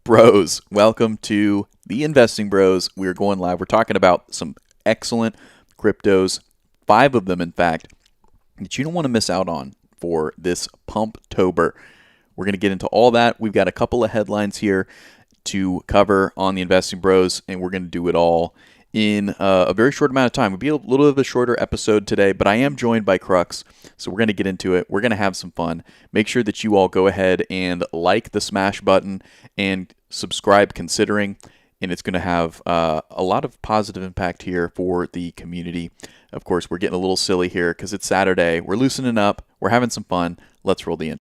Bros, welcome to the Investing Bros. We're going live. We're talking about some excellent cryptos, 5 of them, in fact, that you don't want to miss out on for this Pumptober. We're going to get into all that. We've got a couple of headlines here to cover on the Investing Bros, and we're going to do it all in a very short amount of time. It'll be a little bit of a shorter episode today, but I am joined by Crux, so we're going to get into it. We're going to have some fun. Make sure that you all go ahead and like the smash button and subscribe considering, and it's going to have a lot of positive impact here for the community. Of course, we're getting a little silly here because it's Saturday. We're loosening up. We're having some fun. Let's roll the intro.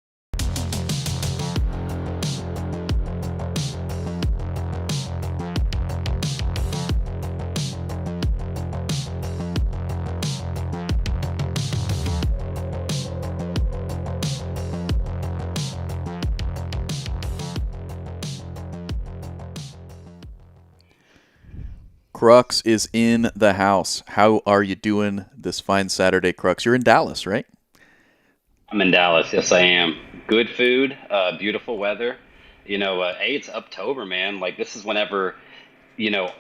Crux is in the house. How are you doing this fine Saturday, Crux? You're in Dallas, right? I'm in Dallas. Yes, I am. Good food, beautiful weather. Hey, it's October, man. Like this is whenever,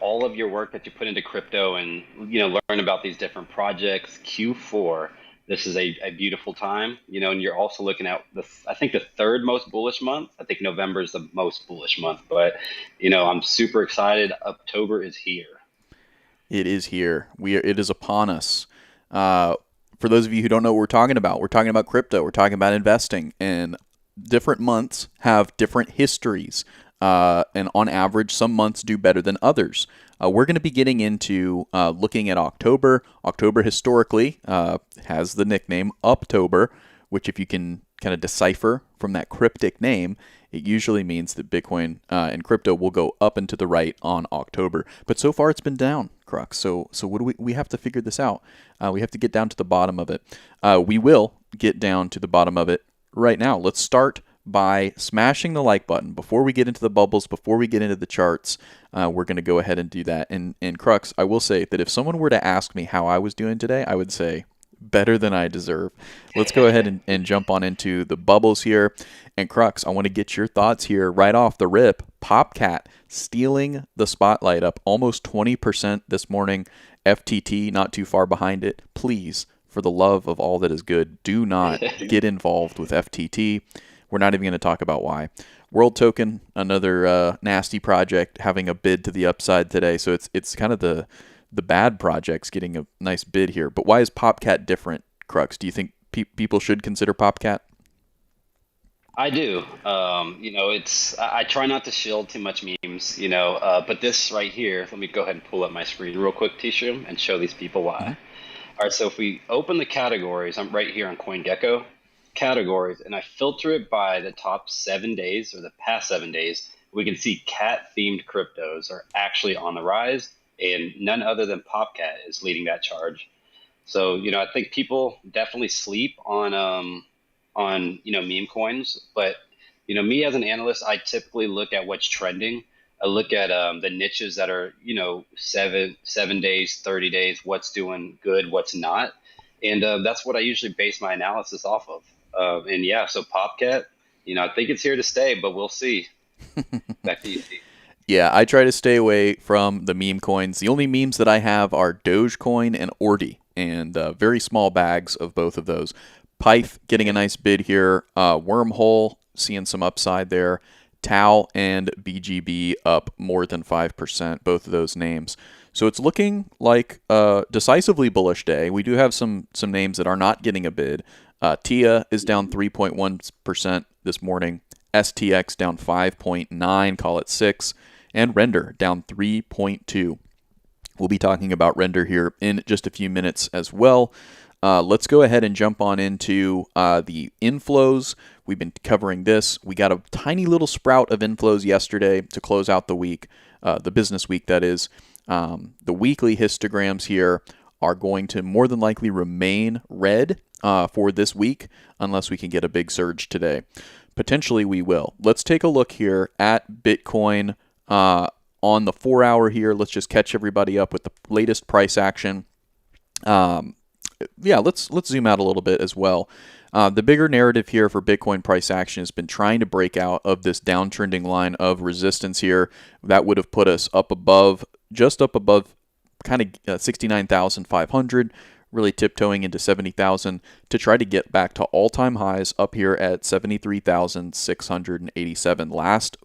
all of your work that you put into crypto and, learn about these different projects, Q4, this is a beautiful time, and you're also looking at I think the third most bullish month. I think November is the most bullish month, but, I'm super excited. October is here. It is here. It is upon us. For those of you who don't know what we're talking about crypto. We're talking about investing, and different months have different histories. And on average, some months do better than others. We're going to be getting into looking at October. October historically has the nickname Uptober, which if you can kind of decipher from that cryptic name, it usually means that Bitcoin and crypto will go up and to the right on October. But so far it's been down, Crux. So what do we have to figure this out? We have to get down to the bottom of it. We will get down to the bottom of it right now. Let's start by smashing the like button. Before we get into the bubbles, before we get into the charts, we're going to go ahead and do that. And Crux, I will say that if someone were to ask me how I was doing today, I would say better than I deserve. Let's go ahead and jump on into the bubbles here. And Crux, I want to get your thoughts here right off the rip. Popcat stealing the spotlight, up almost 20% this morning. FTT not too far behind it. Please, for the love of all that is good, do not get involved with FTT. We're not even going to talk about why. World Token, another nasty project, having a bid to the upside today. So it's kind of the bad projects getting a nice bid here. But why is Popcat different, Crux? Do you think people should consider Popcat? I do. I try not to shield too much memes, but this right here, let me go ahead and pull up my screen real quick, T-Shroom, and show these people why. All right, so if we open the categories, I'm right here on CoinGecko, categories, and I filter it by the top 7 days or the past 7 days, we can see cat-themed cryptos are actually on the rise, and none other than Popcat is leading that charge. So, I think people definitely sleep on meme coins, but me as an analyst, I typically look at what's trending. I look at the niches that are 7 days, 30 days, what's doing good, what's not, and that's what I usually base my analysis off of. And yeah, so Popcat, I think it's here to stay, but we'll see. Back to you, Steve. Yeah, I try to stay away from the meme coins. The only memes that I have are Dogecoin and Ordi, and very small bags of both of those. Pyth getting a nice bid here. Wormhole seeing some upside there. Tau and BGB up more than 5%, both of those names. So it's looking like a decisively bullish day. We do have some names that are not getting a bid. TIA is down 3.1% this morning. STX down 5.9, call it 6. And Render down 3.2. We'll be talking about Render here in just a few minutes as well. Let's go ahead and jump on into the inflows. We've been covering this. We got a tiny little sprout of inflows yesterday to close out the week, the business week, that is. The weekly histograms here are going to more than likely remain red for this week unless we can get a big surge today. Potentially we will. Let's take a look here at Bitcoin on the 4 hour here. Let's just catch everybody up with the latest price action. yeah, let's zoom out a little bit as well. The bigger narrative here for Bitcoin price action has been trying to break out of this downtrending line of resistance here. That would have put us up above, just up above, kind of 69,500. Really tiptoeing into 70,000 to try to get back to all-time highs up here at 73,687. Last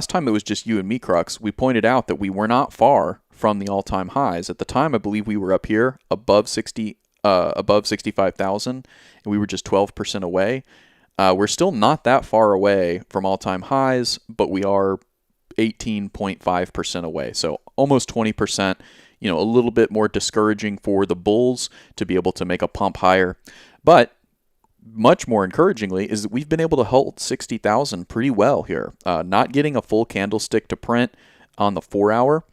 time it was just you and me, Crux. We pointed out that we were not far from the all-time highs. At the time, I believe we were up here above 65,000, and we were just 12% away. We're still not that far away from all-time highs, but we are 18.5% away. So almost 20%. A little bit more discouraging for the bulls to be able to make a pump higher. But much more encouragingly is that we've been able to hold 60,000 pretty well here. Not getting a full candlestick to print on the 4-hour,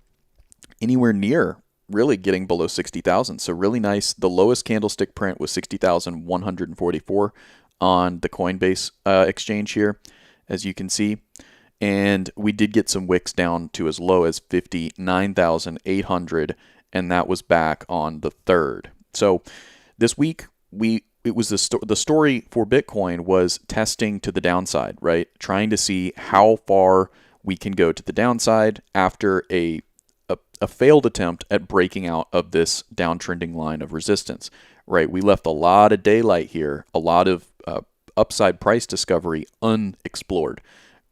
anywhere near really getting below 60,000. So really nice. The lowest candlestick print was 60,144 on the Coinbase exchange here, as you can see. And we did get some wicks down to as low as 59,800, and that was back on the 3rd. So this week, it was the story for Bitcoin was testing to the downside, right? Trying to see how far we can go to the downside after a failed attempt at breaking out of this downtrending line of resistance, right? We left a lot of daylight here, a lot of upside price discovery unexplored.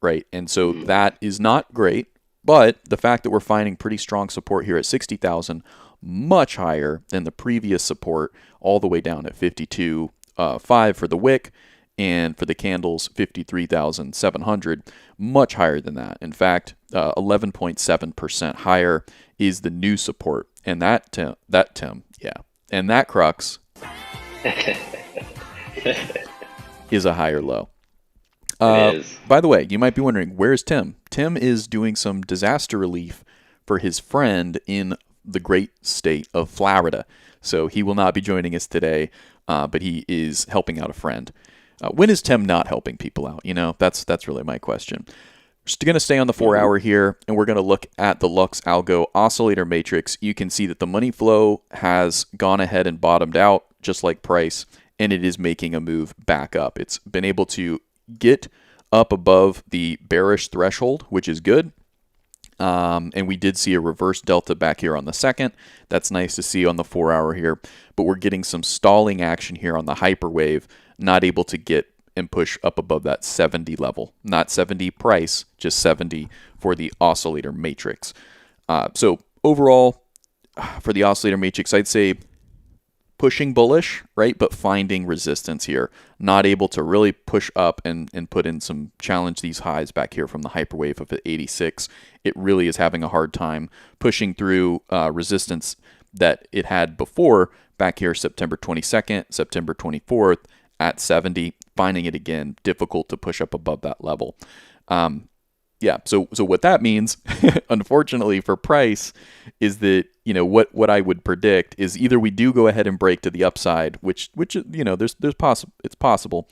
Right, and so that is not great, but the fact that we're finding pretty strong support here at 60,000, much higher than the previous support, all the way down at 52.5 for the wick, and for the candles, 53,700, much higher than that. In fact, 11.7% higher is the new support, and that Tim, yeah, and that Crux is a higher low. By the way, you might be wondering, where's Tim? Tim is doing some disaster relief for his friend in the great state of Florida. So he will not be joining us today, but he is helping out a friend. When is Tim not helping people out? That's really my question. We're just going to stay on the 4-hour here, and we're going to look at the Lux Algo Oscillator Matrix. You can see that the money flow has gone ahead and bottomed out, just like price, and it is making a move back up. It's been able to get up above the bearish threshold, which is good. And we did see a reverse delta back here on the 2nd. That's nice to see on the 4-hour here. But we're getting some stalling action here on the hyperwave, not able to get and push up above that 70 level. Not 70 price, just 70 for the oscillator matrix. So overall, for the oscillator matrix, I'd say pushing bullish, right? But finding resistance here. Not able to really push up and put in some challenge these highs back here from the hyperwave of 86. It really is having a hard time pushing through resistance that it had before back here September 22nd, September 24th at 70. Finding it again difficult to push up above that level. So what that means, unfortunately for price, is that what I would predict is either we do go ahead and break to the upside, which it's possible,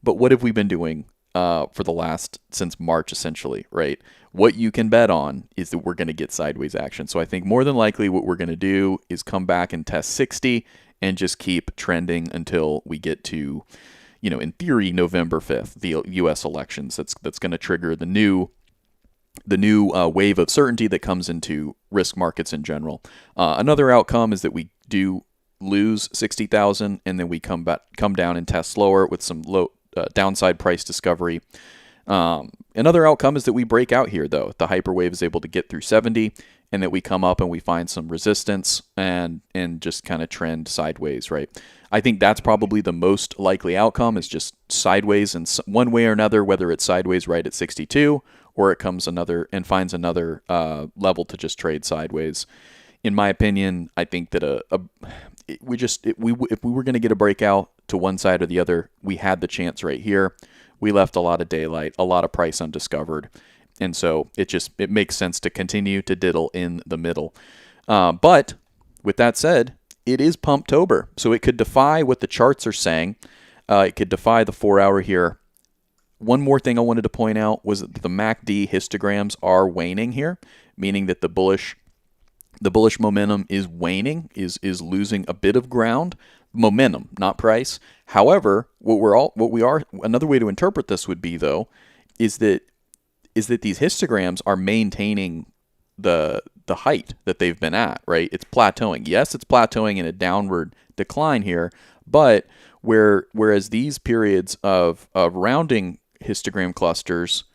but what have we been doing for the last since March essentially, right? What you can bet on is that we're going to get sideways action. So I think more than likely what we're going to do is come back and test 60 and just keep trending until we get to, in theory, November 5th, the U.S. elections. That's going to trigger the new wave of certainty that comes into risk markets in general. Another outcome is that we do lose 60,000 and then we come down and test lower with some low downside price discovery. Another outcome is that we break out here, though. The hyperwave is able to get through 70 and that we come up and we find some resistance and just kind of trend sideways, right? I think that's probably the most likely outcome, is just sideways in one way or another, whether it's sideways right at 62 or it comes another and finds another level to just trade sideways. In my opinion, I think that if we were going to get a breakout to one side or the other, we had the chance right here. We left a lot of daylight, a lot of price undiscovered, and so it makes sense to continue to diddle in the middle. But with that said, it is Pumptober, so it could defy what the charts are saying. It could defy the 4-hour here. One more thing I wanted to point out was that the MACD histograms are waning here, meaning that the bullish The bullish momentum is waning, is losing a bit of ground. Momentum, not price. However, another way to interpret this would be though, is that these histograms are maintaining the height that they've been at, right? It's plateauing. Yes, it's plateauing in a downward decline here, but whereas these periods of rounding histogram clusters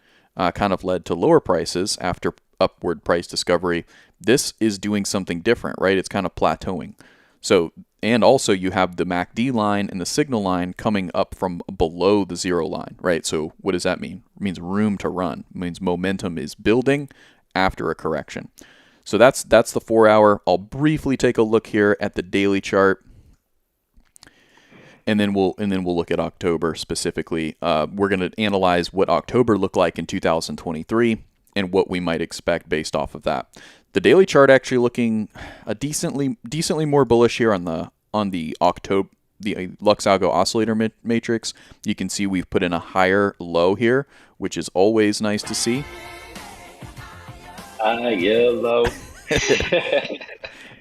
kind of led to lower prices after upward price discovery, this is doing something different, right? It's kind of plateauing. So, and also you have the MACD line and the signal line coming up from below the zero line, right? So what does that mean? It means room to run. It means momentum is building after a correction. So that's the 4 hour. I'll briefly take a look here at the daily chart, and then we'll look at October specifically. We're going to analyze what October looked like in 2023 and what we might expect based off of that. The daily chart actually looking a decently more bullish here on the October, the Lux Algo oscillator matrix. You can see we've put in a higher low here, which is always nice to see. Yellow.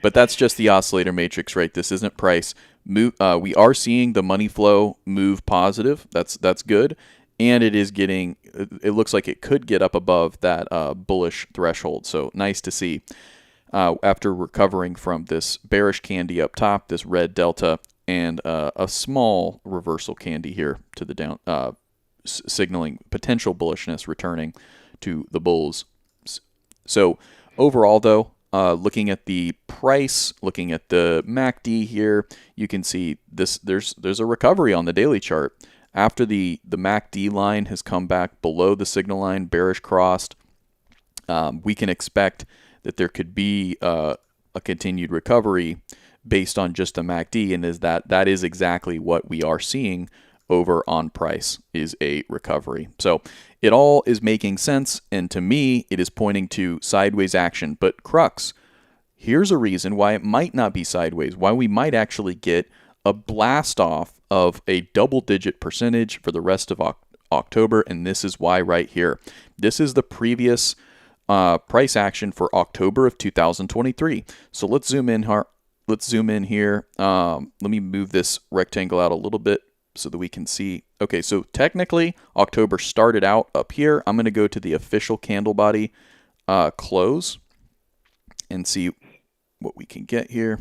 But that's just the oscillator matrix, right? This isn't price. We are seeing the money flow move positive. That's good. And it is getting, it looks like it could get up above that bullish threshold. So nice to see after recovering from this bearish candy up top, this red delta, and a small reversal candy here to the down, signaling potential bullishness returning to the bulls. So overall, though, looking at the price, looking at the MACD here, you can see this. There's a recovery on the daily chart. After the MACD line has come back below the signal line, bearish crossed, we can expect that there could be a continued recovery based on just the MACD, and that is exactly what we are seeing over on price, is a recovery. So it all is making sense, and to me, it is pointing to sideways action. But crux, here's a reason why it might not be sideways, why we might actually get a blast off of a double-digit percentage for the rest of October, and this is why right here. This is the previous price action for October of 2023. So let's zoom in here. Let me move this rectangle out a little bit so that we can see. Okay, so technically October started out up here. I'm going to go to the official candle body close and see what we can get here.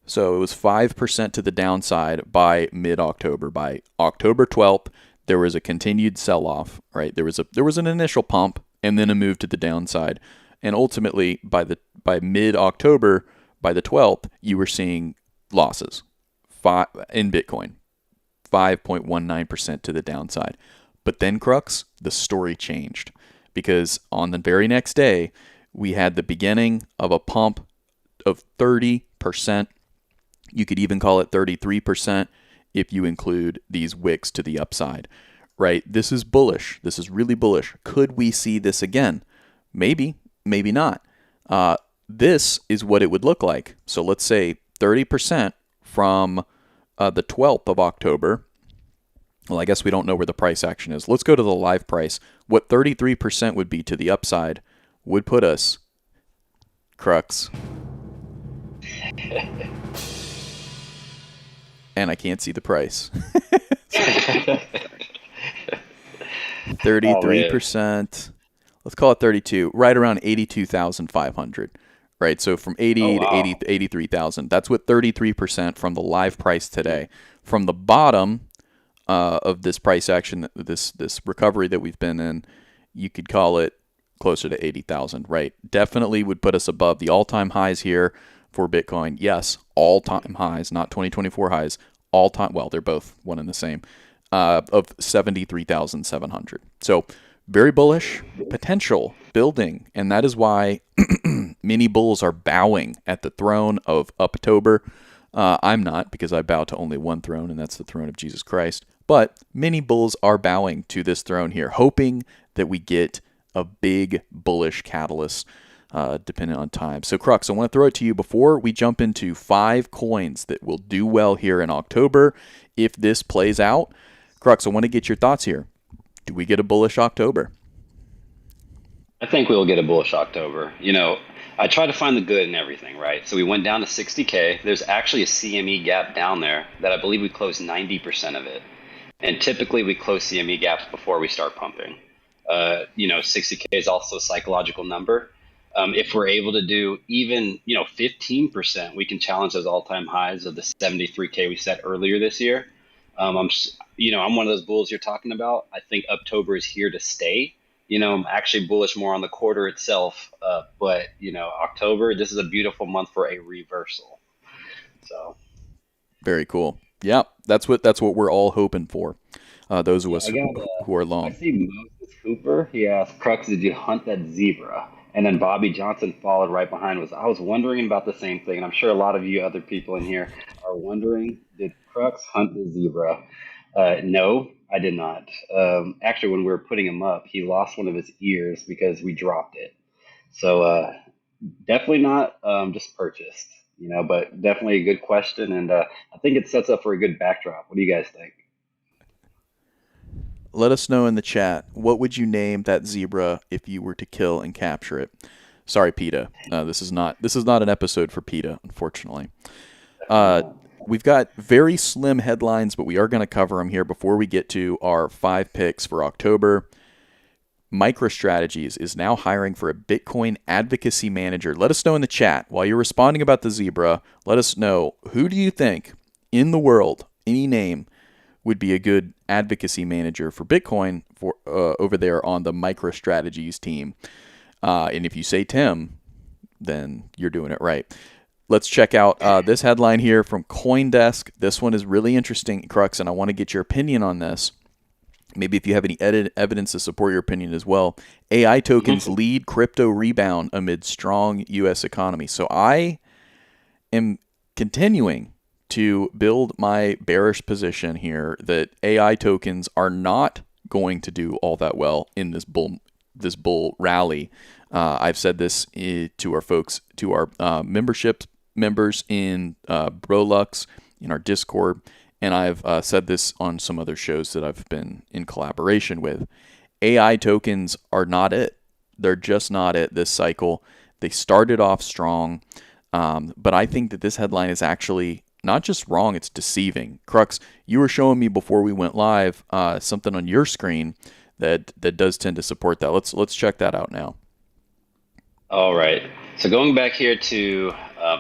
So it was 5% to the downside by mid-October. By October 12th, there was a continued sell-off, right? There was an initial pump and then a move to the downside. And ultimately, by mid-October, by the 12th, you were seeing losses in Bitcoin, 5.19% to the downside. But then, crux, the story changed, because on the very next day, we had the beginning of a pump of 30%. You could even call it 33% if you include these wicks to the upside, right? This is bullish. This is really bullish. Could we see this again? Maybe, maybe not. This is what it would look like. So let's say 30% from the 12th of October. Well, I guess we don't know where the price action is. Let's go to the live price. What 33% would be to the upside would put us, crux. And I can't see the price. 33%. Let's call it 32. Right around 82,500. Right, so from 80 to 80, 83,000. That's what 33% from the live price today. From the bottom of this price action, this recovery that we've been in, you could call it closer to 80,000. Right, definitely would put us above the all-time highs here for Bitcoin. Yes, all-time highs, not 2024 highs. All-time. Well, they're both one and the same. Of 73,700. So very bullish potential building, and that is why many bulls are bowing at the throne of Uptober. I'm not, because I bow to only one throne, and that's the throne of Jesus Christ. But many bulls are bowing to this throne here, hoping that we get a big bullish catalyst, depending on time. So, Crux, I want to throw it to you before we jump into 5 coins that will do well here in October if this plays out. Crux, I want to get your thoughts here. Do we get a bullish October? I think we'll get a bullish October. I try to find the good in everything, right? So we went down to 60K. There's actually a CME gap down there that I believe we closed 90% of it. And typically we close CME gaps before we start pumping. 60K is also a psychological number. If we're able to do even, 15%, we can challenge those all-time highs of the 73K we set earlier this year. I'm one of those bulls you're talking about. I think October is here to stay. I'm actually bullish more on the quarter itself. But October, this is a beautiful month for a reversal. So Very cool. Yeah, that's what we're all hoping for. Those of yeah, us who are I long. see Moses Cooper. He asked, Crux, did you hunt that zebra? And then Bobby Johnson followed right behind. I was wondering about the same thing, and I'm sure a lot of you other people in here are wondering, did Crux hunt the zebra? No, I did not. Actually, when we were putting him up, he lost one of his ears because we dropped it. So definitely not just purchased, but definitely a good question, and I think it sets up for a good backdrop. What do you guys think? Let us know in the chat, what would you name that zebra if you were to kill and capture it? Sorry, PETA. This is not an episode for PETA, unfortunately. Definitely Uh, not. we've got very slim headlines, but we are going to cover them here before we get to our 5 picks for October. MicroStrategies is now hiring for a Bitcoin advocacy manager. Let us know in the chat while you're responding about the zebra. Let us know, who do you think in the world, any name, would be a good advocacy manager for Bitcoin for over there on the MicroStrategies team. And if you say Tim, then you're doing it right. Let's check out this headline here from CoinDesk. This one is really interesting, Crux, and I want to get your opinion on this. Maybe if you have any evidence to support your opinion as well. AI tokens lead crypto rebound amid strong U.S. economy. So I am continuing to build my bearish position here that AI tokens are not going to do all that well in this bull rally. I've said this to our folks, to our membership members in Brolux, in our Discord, and I've said this on some other shows that I've been in collaboration with. AI tokens are not it. They're just not it this cycle. They started off strong, but I think that this headline is actually not just wrong, it's deceiving. Crux, you were showing me before we went live something on your screen that does tend to support that. Let's check that out now. All right. So going back here to,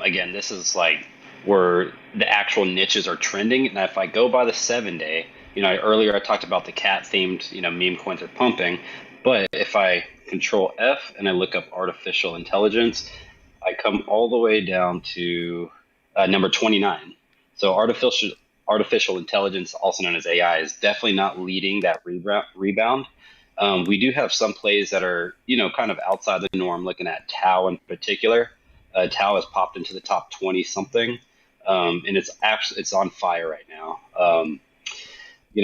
again, this is like where the actual niches are trending. And if I go by the 7 day, earlier I talked about the cat themed, meme coins are pumping. But if I control F and I look up artificial intelligence, I come all the way down to number 29. So artificial intelligence, also known as AI, is definitely not leading that rebound. We do have some plays that are, kind of outside the norm. Looking at Tau in particular, Tau has popped into the top 20 something, and it's on fire right now.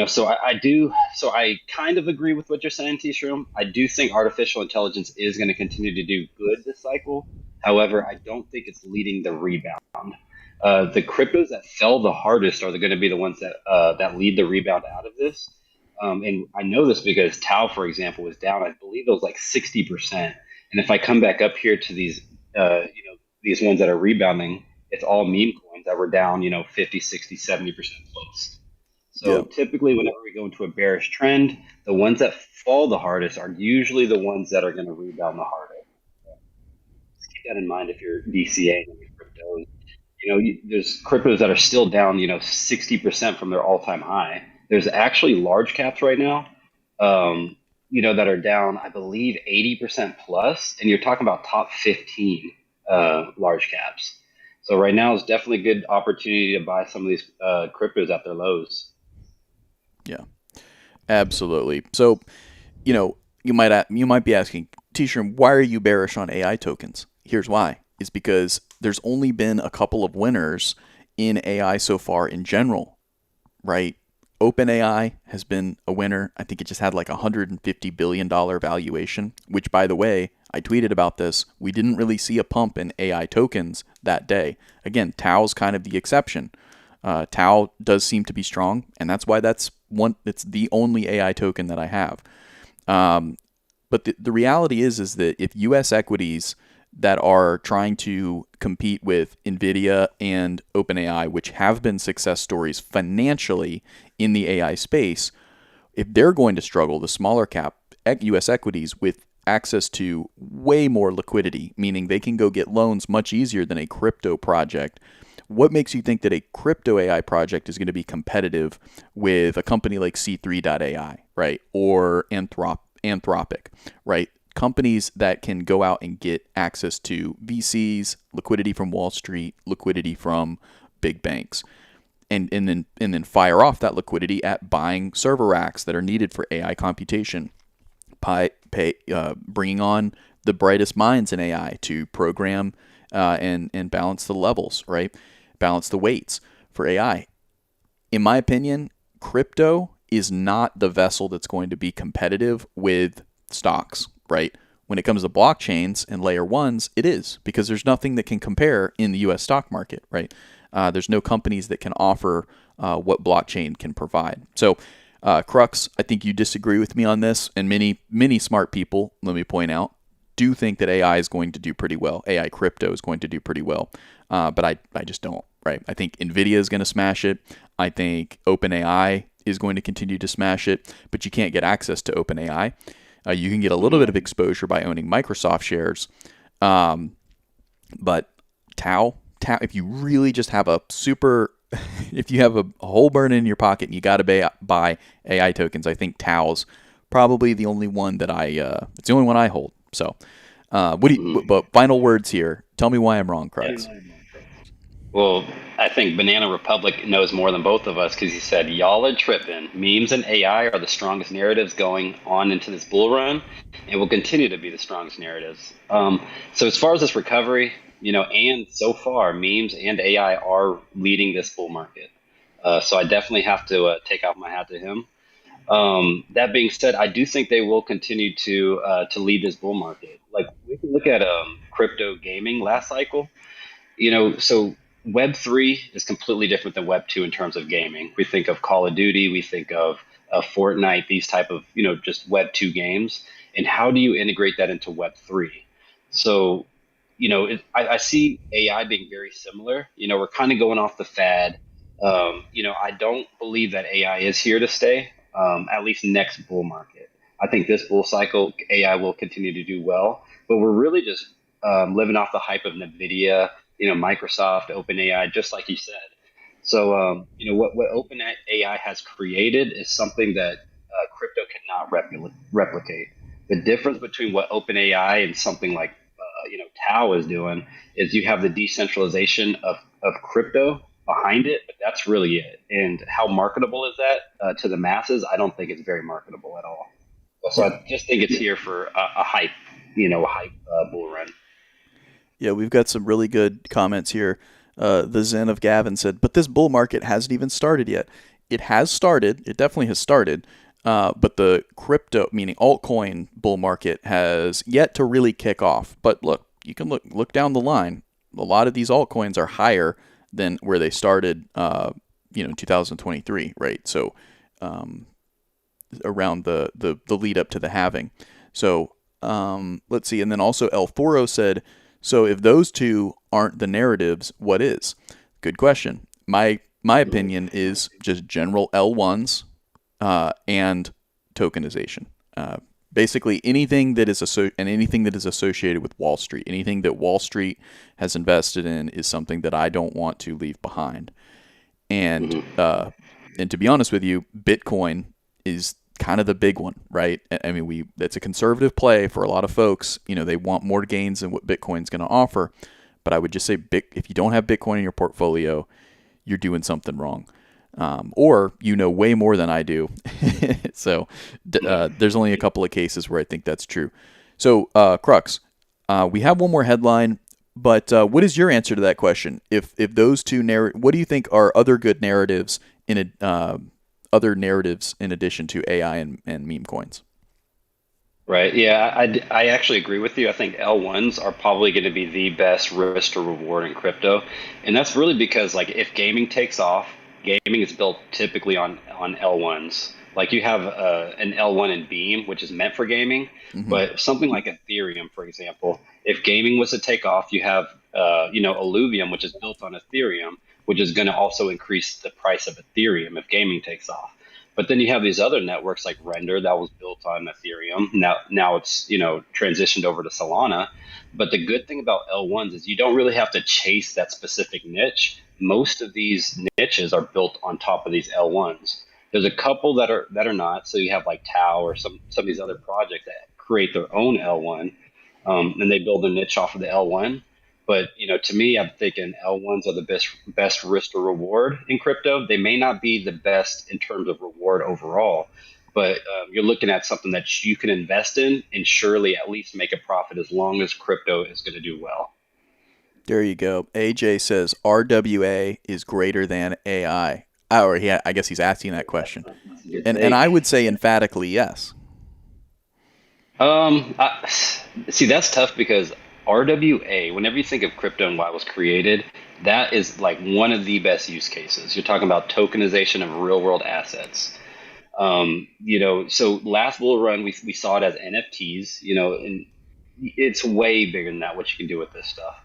So I kind of agree with what you're saying, T Shroom. I do think artificial intelligence is going to continue to do good this cycle. However, I don't think it's leading the rebound. The cryptos that fell the hardest are going to be the ones that lead the rebound out of this. And I know this because Tau, for example, was down. I believe it was like 60%. And if I come back up here to these ones that are rebounding, it's all meme coins that were down, 50, 60, 70% plus. Yeah. So typically, whenever we go into a bearish trend, the ones that fall the hardest are usually the ones that are going to rebound the hardest. Just keep that in mind if you're DCAing your cryptos. There's cryptos that are still down, 60% from their all-time high. There's actually large caps right now, that are down, I believe, 80% plus, and you're talking about top 15 large caps. So right now is definitely a good opportunity to buy some of these cryptos at their lows. Yeah. Absolutely. So, you might be asking, T-Shirt, why are you bearish on AI tokens? Here's why. Is because there's only been a couple of winners in AI so far in general, right? OpenAI has been a winner. I think it just had like $150 billion valuation, which, by the way, I tweeted about this. We didn't really see a pump in AI tokens that day. Again, Tau's kind of the exception. Tau does seem to be strong, and that's why it's the only AI token that I have. But the reality is that if U.S. equities that are trying to compete with NVIDIA and OpenAI, which have been success stories financially in the AI space, if they're going to struggle, the smaller cap US equities with access to way more liquidity, meaning they can go get loans much easier than a crypto project. What makes you think that a crypto AI project is going to be competitive with a company like C3.ai, right? Or Anthropic, right? Companies that can go out and get access to VCs, liquidity from Wall Street, liquidity from big banks, and then fire off that liquidity at buying server racks that are needed for AI computation, bringing on the brightest minds in AI to program and balance the levels, right? Balance the weights for AI. In my opinion, crypto is not the vessel that's going to be competitive with stocks, right? When it comes to blockchains and layer ones, it is, because there's nothing that can compare in the US stock market, right? There's no companies that can offer what blockchain can provide. So, Crux, I think you disagree with me on this, and many smart people, let me point out, do think that AI is going to do pretty well. AI crypto is going to do pretty well, but I just don't, right? I think NVIDIA is going to smash it. I think OpenAI is going to continue to smash it, but you can't get access to OpenAI. You can get a little bit of exposure by owning Microsoft shares, but Tau, if you really just have a super, if you have a whole burn in your pocket and you got to buy AI tokens, I think Tau's probably the only one that it's the only one I hold. So, but final words here. Tell me why I'm wrong, Crux. Well, I think Banana Republic knows more than both of us because he said, y'all are tripping. Memes and AI are the strongest narratives going on into this bull run and will continue to be the strongest narratives. So, as far as this recovery, and so far, memes and AI are leading this bull market. So, I definitely have to take off my hat to him. That being said, I do think they will continue to lead this bull market. Like, we can look at crypto gaming last cycle. So Web3 is completely different than Web2 in terms of gaming. We think of Call of Duty, we think of Fortnite, these type of just Web2 games, and how do you integrate that into Web3? So I see AI being very similar. We're kind of going off the fad. I don't believe that AI is here to stay. At least next bull market. I think this bull cycle AI will continue to do well, but we're really just living off the hype of NVIDIA, Microsoft, OpenAI, just like you said. So, what OpenAI has created is something that crypto cannot replicate. The difference between what OpenAI and something like, Tau is doing is you have the decentralization of crypto behind it, but that's really it. And how marketable is that to the masses? I don't think it's very marketable at all. So Yeah. I just think it's here for a hype, bull run. Yeah, we've got some really good comments here. The Zen of Gavin said, but this bull market hasn't even started yet. It has started. It definitely has started. But the crypto, meaning altcoin bull market, has yet to really kick off. But look, you can look down the line. A lot of these altcoins are higher than where they started, in 2023, right? So around the lead up to the halving. So let's see. And then also El Foro said, so if those two aren't the narratives, what is? Good question. My opinion is just general L1s and tokenization. Basically, anything that is anything that is associated with Wall Street, anything that Wall Street has invested in, is something that I don't want to leave behind. And and to be honest with you, Bitcoin is kind of the big one, right? I mean, that's a conservative play for a lot of folks. They want more gains than what Bitcoin's going to offer. But I would just say, if you don't have Bitcoin in your portfolio, you're doing something wrong. Or way more than I do. So there's only a couple of cases where I think that's true. So Crux, we have one more headline, but what is your answer to that question? If those two what do you think are other good narratives other narratives in addition to AI and meme coins? Right. Yeah, I actually agree with you. I think L1s are probably going to be the best risk to reward in crypto. And that's really because, like, if gaming takes off, gaming is built typically on L1s. Like you have an L1 in Beam, which is meant for gaming, Hmm. but something like Ethereum, for example, if gaming was to take off, you have Illuvium, which is built on Ethereum, which is going to also increase the price of Ethereum if gaming takes off. But then you have these other networks like Render that was built on Ethereum. Now it's transitioned over to Solana. But the good thing about L1s is you don't really have to chase that specific niche. Most of these niches are built on top of these L1s. There's a couple that are not. So you have like Tau or some of these other projects that create their own L1, and they build a niche off of the L1. But to me, I'm thinking L1s are the best risk to reward in crypto. They may not be the best in terms of reward overall, but you're looking at something that you can invest in and surely at least make a profit as long as crypto is going to do well. There you go. AJ says RWA is greater than AI. Or I guess he's asking that question. That's a good And take. I would say emphatically yes. See, that's tough because RWA, whenever you think of crypto and why it was created, that is like one of the best use cases. You're talking about tokenization of real world assets. So last bull run, we saw it as NFTs, and it's way bigger than that, what you can do with this stuff.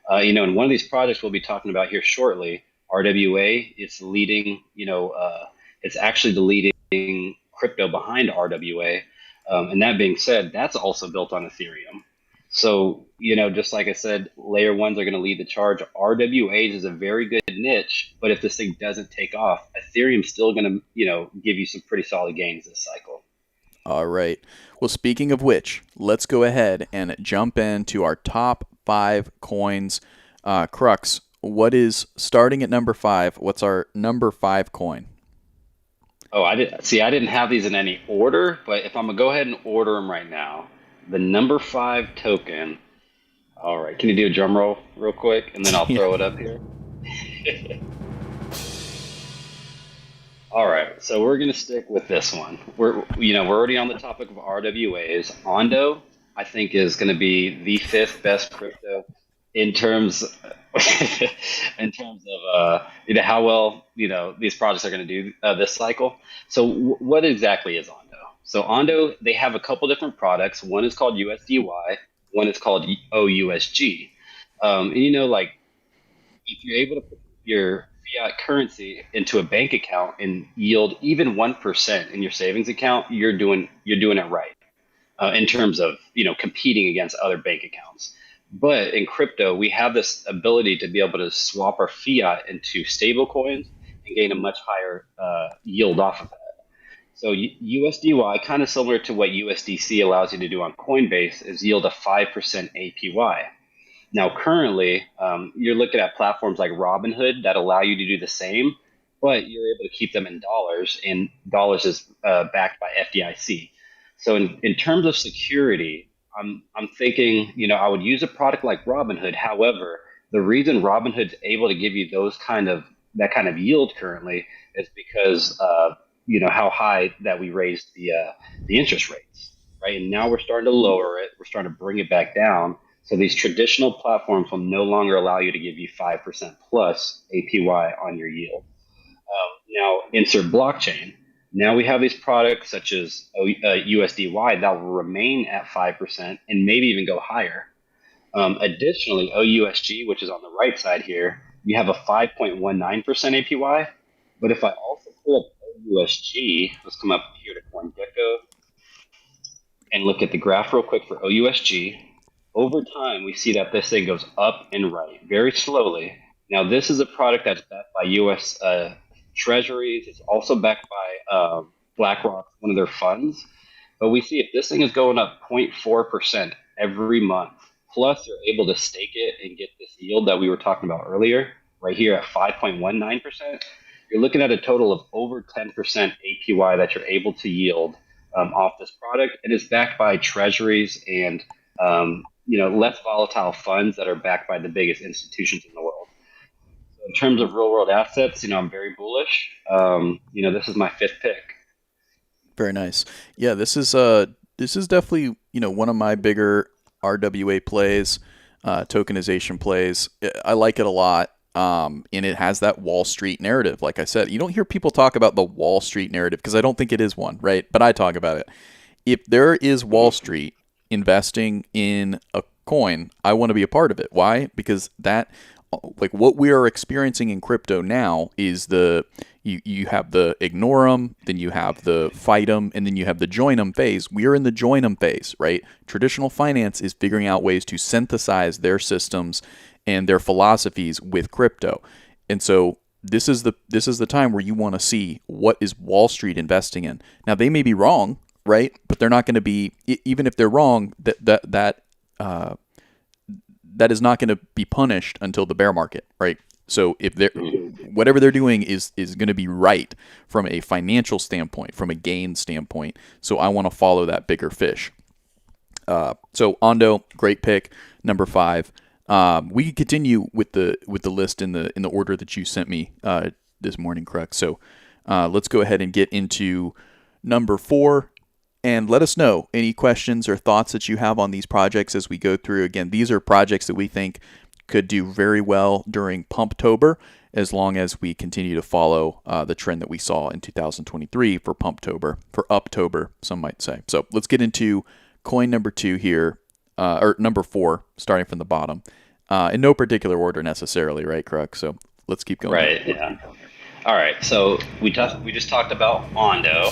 And one of these projects we'll be talking about here shortly, RWA, it's leading, it's actually the leading crypto behind RWA. And that being said, that's also built on Ethereum. So, just like I said, layer ones are going to lead the charge. RWAs is a very good niche, but if this thing doesn't take off, Ethereum's still going to, give you some pretty solid gains this cycle. All right. Well, speaking of which, let's go ahead and jump into our top five coins. Crux, what is starting at number five? What's our number five coin? Oh, I didn't have these in any order, but if I'm gonna go ahead and order them right now, the number five token. All right, can you do a drum roll real quick, and then I'll Yeah. throw it up here. All right, so we're gonna stick with this one. We're already on the topic of RWAs. Ondo, I think, is gonna be the fifth best crypto in terms in terms of how well these projects are gonna do this cycle. So what exactly is Ondo? So Ondo, they have a couple different products. One is called USDY. One is called OUSG. And like if you're able to put your fiat currency into a bank account and yield even 1% in your savings account, you're doing it right in terms of competing against other bank accounts. But in crypto, we have this ability to be able to swap our fiat into stable coins and gain a much higher yield off of that. So USDY, kind of similar to what USDC allows you to do on Coinbase, is yield a 5% APY. Now, currently, you're looking at platforms like Robinhood that allow you to do the same, but you're able to keep them in dollars, and dollars is backed by FDIC. So, in terms of security, I'm thinking, I would use a product like Robinhood. However, the reason Robinhood's able to give you that kind of yield currently is because how high that we raised the interest rates, right? And now we're starting to lower it. We're starting to bring it back down. So these traditional platforms will no longer allow you to give you 5% plus APY on your yield. Now, insert blockchain. Now we have these products such as USDY that will remain at 5% and maybe even go higher. Additionally, OUSG, which is on the right side here, you have a 5.19% APY. But if I also pull up OUSG, let's come up here to CoinGecko and look at the graph real quick for OUSG. Over time, we see that this thing goes up and right very slowly. Now, this is a product that's backed by U.S. Treasuries. It's also backed by BlackRock, one of their funds. But we see if this thing is going up 0.4% every month, plus you're able to stake it and get this yield that we were talking about earlier, right here at 5.19%, you're looking at a total of over 10% APY that you're able to yield off this product. It is backed by treasuries and less volatile funds that are backed by the biggest institutions in the world. So in terms of real world assets, I'm very bullish. This is my fifth pick. Very nice. Yeah, this is definitely one of my bigger RWA plays, tokenization plays. I like it a lot. And it has that Wall Street narrative. Like I said, you don't hear people talk about the Wall Street narrative because I don't think it is one, right? But I talk about it. If there is Wall Street investing in a coin, I want to be a part of it. Why? Because that, like what we are experiencing in crypto now is you have the ignore them, then you have the fight them, and then you have the join them phase. We are in the join them phase, right? Traditional finance is figuring out ways to synthesize their systems and their philosophies with crypto. And so this is the time where you want to see what is Wall Street investing in. Now they may be wrong, right? But they're not going to be, even if they're wrong, that is not going to be punished until the bear market, right? So if they're whatever they're doing is going to be right from a financial standpoint, from a gain standpoint. So I want to follow that bigger fish. So Ondo, great pick, number 5. We can continue with the list in the order that you sent me this morning, correct? So let's go ahead and get into number 4. And let us know any questions or thoughts that you have on these projects as we go through. Again, these are projects that we think could do very well during Pumptober, as long as we continue to follow the trend that we saw in 2023 for Pumptober, for Uptober, some might say. So let's get into coin number 2 here, or number 4, starting from the bottom, in no particular order necessarily, right, Kruk? So let's keep going. Right. Yeah. All right. So we just talked about Ondo,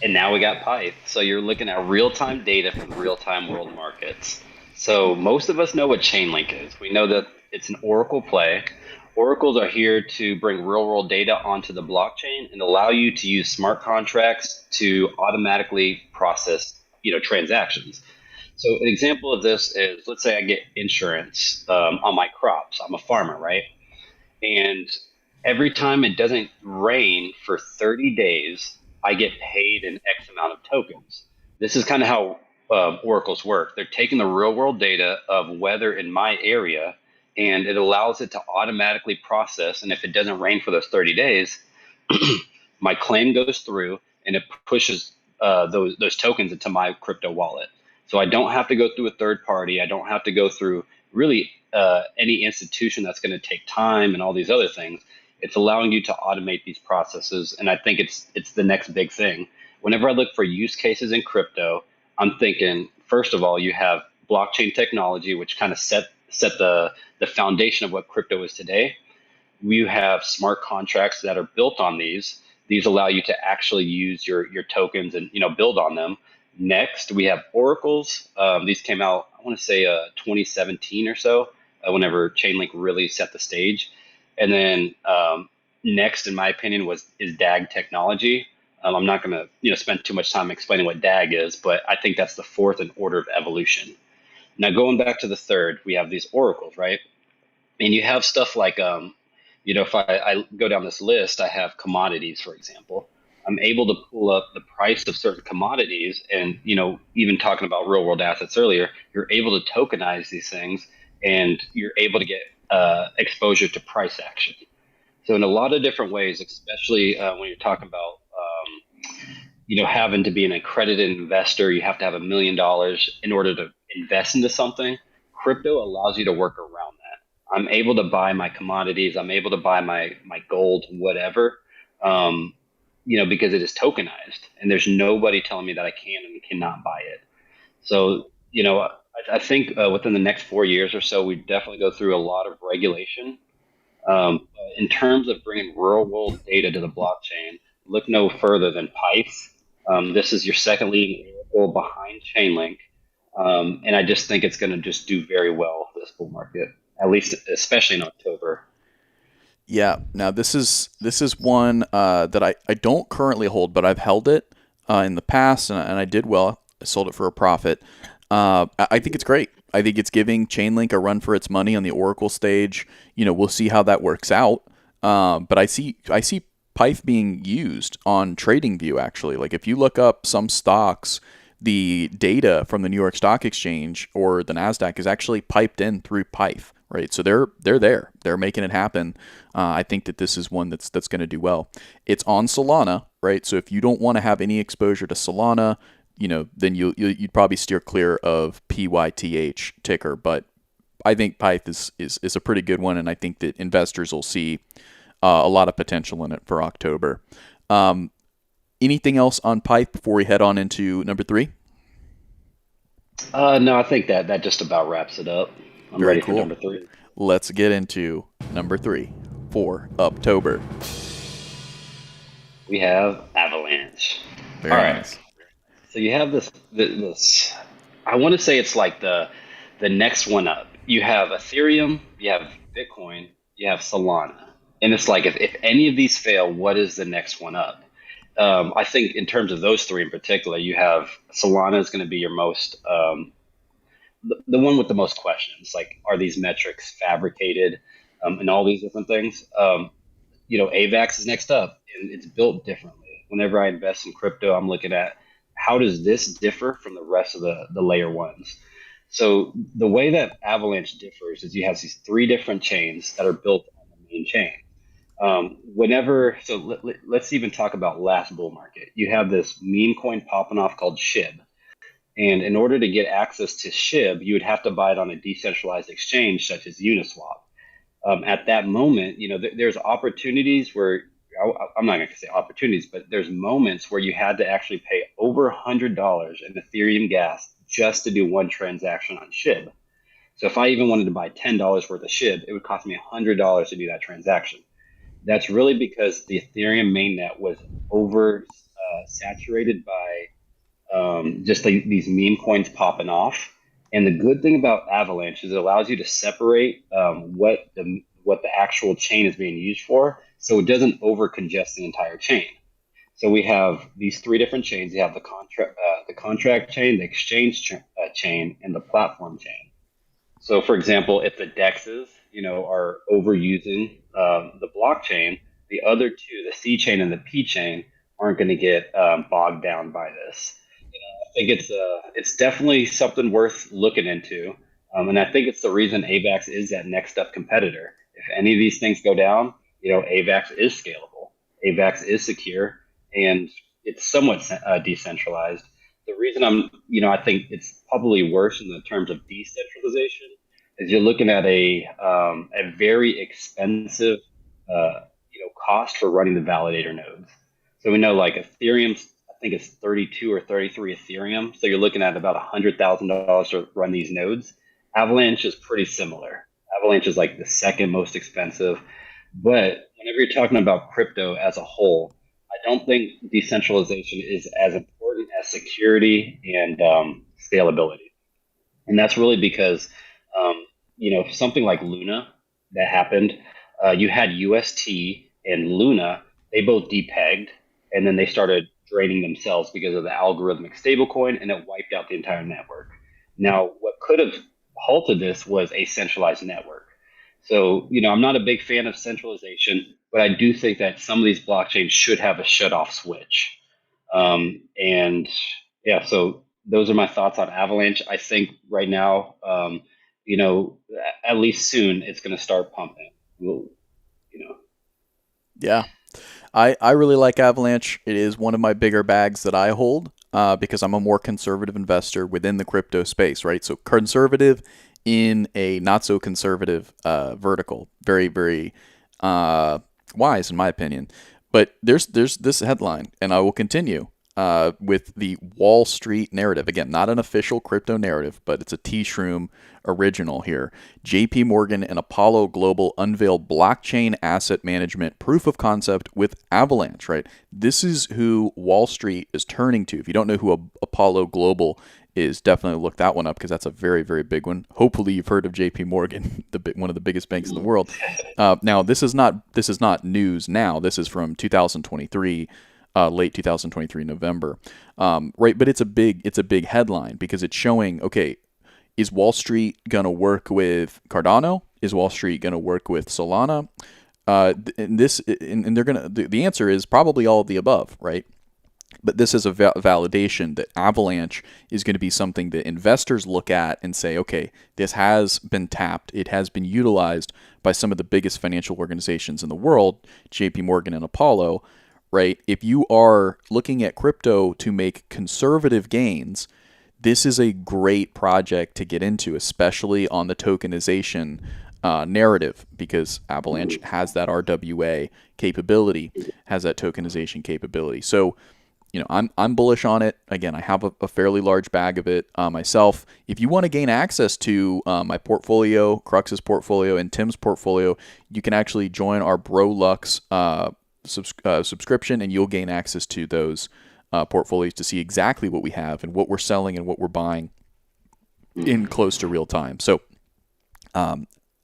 and now we got Pyth. So you're looking at real-time data from real-time world markets. So most of us know what Chainlink is. We know that it's an Oracle play. Oracles are here to bring real-world data onto the blockchain and allow you to use smart contracts to automatically process, transactions. So an example of this is, let's say I get insurance on my crops. I'm a farmer, right? And every time it doesn't rain for 30 days, I get paid an X amount of tokens. This is kind of how oracles work. They're taking the real world data of weather in my area, and it allows it to automatically process. And if it doesn't rain for those 30 days, my claim goes through and it pushes those tokens into my crypto wallet. So I don't have to go through a third party. I don't have to go through really any institution that's going to take time and all these other things. It's allowing you to automate these processes, and I think it's the next big thing. Whenever I look for use cases in crypto, I'm thinking, first of all, you have blockchain technology, which kind of set the foundation of what crypto is today. You have smart contracts that are built on these. These allow you to actually use your tokens and build on them. Next, we have oracles. These came out, I want to say 2017 or so, whenever Chainlink really set the stage. And then next, in my opinion, is DAG technology. I'm not going to spend too much time explaining what DAG is, but I think that's the fourth in order of evolution. Now, going back to the third, we have these oracles, right? And you have stuff like, if I go down this list, I have commodities, for example. I'm able to pull up the price of certain commodities, and even talking about real world assets earlier, you're able to tokenize these things, and you're able to get exposure to price action. So in a lot of different ways, especially when you're talking about having to be an accredited investor, you have to have $1 million in order to invest into something. Crypto allows you to work around that. I'm able to buy my commodities. I'm able to buy my gold, whatever, because it is tokenized, and there's nobody telling me that I can and cannot buy it. So, I think within the next 4 years or so, we definitely go through a lot of regulation. In terms of bringing real world data to the blockchain, look no further than Pyth. This is your second leading oracle behind Chainlink. And I just think it's going to just do very well for this bull market, at least, especially in October. Yeah. Now this is one that I don't currently hold, but I've held it in the past, and I did well. I sold it for a profit. I think it's great. I think it's giving Chainlink a run for its money on the Oracle stage. We'll see how that works out. But I see Pyth being used on TradingView, actually. Like if you look up some stocks, the data from the New York Stock Exchange or the NASDAQ is actually piped in through Pyth, right? So they're there. They're making it happen. I think that this is one that's going to do well. It's on Solana, right? So if you don't want to have any exposure to Solana, then you'd probably steer clear of PYTH ticker. But I think Pyth is a pretty good one, and I think that investors will see a lot of potential in it for October. Um, Anything else on Pyth before we head on into number three? No, I think that just about wraps it up. I'm Very ready for cool. number three. Let's get into number three for October. We have Avalanche. All Very right. nice. So you have this. I want to say it's like the next one up. You have Ethereum, you have Bitcoin, you have Solana, and it's like if any of these fail, what is the next one up? I think in terms of those three in particular, you have Solana is going to be your most the one with the most questions. Like, are these metrics fabricated, and all these different things? AVAX is next up, and it's built differently. Whenever I invest in crypto, I'm looking at how does this differ from the rest of the layer ones. So the way that Avalanche differs is you have these three different chains that are built on the main chain. Let's even talk about last bull market. You have this meme coin popping off called SHIB. And in order to get access to SHIB, you would have to buy it on a decentralized exchange such as Uniswap. At that moment, there's opportunities where I'm not going to say opportunities, but there's moments where you had to actually pay over $100 in Ethereum gas just to do one transaction on SHIB. So if I even wanted to buy $10 worth of SHIB, it would cost me $100 to do that transaction. That's really because the Ethereum mainnet was over saturated by just like these meme coins popping off. And the good thing about Avalanche is it allows you to separate what the actual chain is being used for, so it doesn't over congest the entire chain. So we have these three different chains. You have the contract chain, the exchange chain, and the platform chain. So, for example, if the dexes, are overusing the blockchain, the other two, the C chain and the P chain, aren't going to get bogged down by this. I think it's definitely something worth looking into, and I think it's the reason AVAX is that next up competitor. If any of these things go down, AVAX is scalable, AVAX is secure, and it's somewhat decentralized. The reason I think it's probably worse in the terms of decentralization is you're looking at a very expensive cost for running the validator nodes. So we know like Ethereum's I think it's 32 or 33 Ethereum. So you're looking at about $100,000 to run these nodes. Avalanche is pretty similar. Avalanche is like the second most expensive. But whenever you're talking about crypto as a whole, I don't think decentralization is as important as security and scalability. And that's really because, something like Luna that happened, you had UST and Luna, they both depegged, and then they started draining themselves because of the algorithmic stablecoin, and it wiped out the entire network. Now, what could have halted this was a centralized network. So, I'm not a big fan of centralization, but I do think that some of these blockchains should have a shut-off switch. And yeah, so those are my thoughts on Avalanche. I think right now, you know, at least soon it's going to start pumping. We'll, you know, Yeah. I really like Avalanche. It is one of my bigger bags that I hold because I'm a more conservative investor within the crypto space, right? So conservative in a not so conservative vertical. Very, very wise in my opinion. But there's this headline, and I will continue with the Wall Street narrative. Again, not an official crypto narrative, but it's a T-Shroom original here. JP Morgan and Apollo Global unveil blockchain asset management proof of concept with Avalanche, right? This is who Wall Street is turning to. If you don't know who Apollo Global is, definitely look that one up because that's a very, very big one. Hopefully you've heard of JP Morgan, one of the biggest banks in the world. Now, this is not news now. This is from 2023. Late 2023 November, right? But it's a big headline because it's showing, okay, is Wall Street gonna work with Cardano? Is Wall Street gonna work with Solana? And they're gonna. The answer is probably all of the above, right? But this is a validation that Avalanche is going to be something that investors look at and say, okay, this has been tapped. It has been utilized by some of the biggest financial organizations in the world, JP Morgan and Apollo. Right? If you are looking at crypto to make conservative gains, this is a great project to get into, especially on the tokenization narrative, because Avalanche has that RWA capability, has that tokenization capability. So, I'm bullish on it. Again, I have a fairly large bag of it myself. If you want to gain access to my portfolio, Crux's portfolio, and Tim's portfolio, you can actually join our BroLux subscription, and you'll gain access to those portfolios to see exactly what we have and what we're selling and what we're buying in close to real time. So,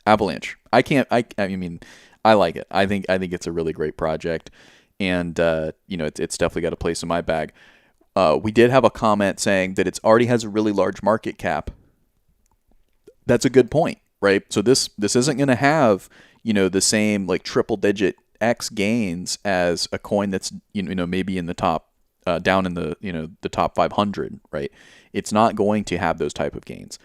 Avalanche, I can't. I mean, I like it. I think it's a really great project, and it's definitely got a place in my bag. We did have a comment saying that it's already has a really large market cap. That's a good point, right? So this isn't going to have the same like triple digit X gains as a coin that's maybe in the top down in the top 500, right? It's not going to have those type of gains.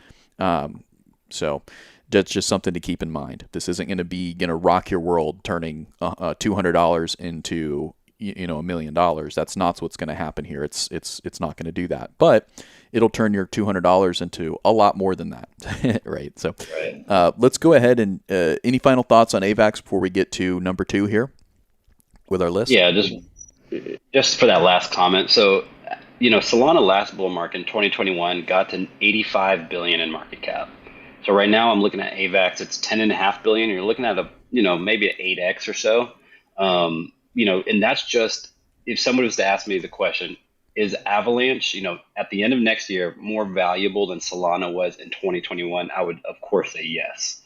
So that's just something to keep in mind. This isn't going to be rock your world, turning $200 into $1 million. That's not what's going to happen here. It's not going to do that, but it'll turn your $200 into a lot more than that, right? So Right. let's go ahead and any final thoughts on AVAX before we get to number 2 here with our list? Yeah, just for that last comment. So, Solana last bull market in 2021 got to 85 billion in market cap. So right now I'm looking at AVAX, it's 10.5 billion. You're looking at maybe an 8x or so. And that's just if someone was to ask me the question, is Avalanche, at the end of next year more valuable than Solana was in 2021? I would of course say yes.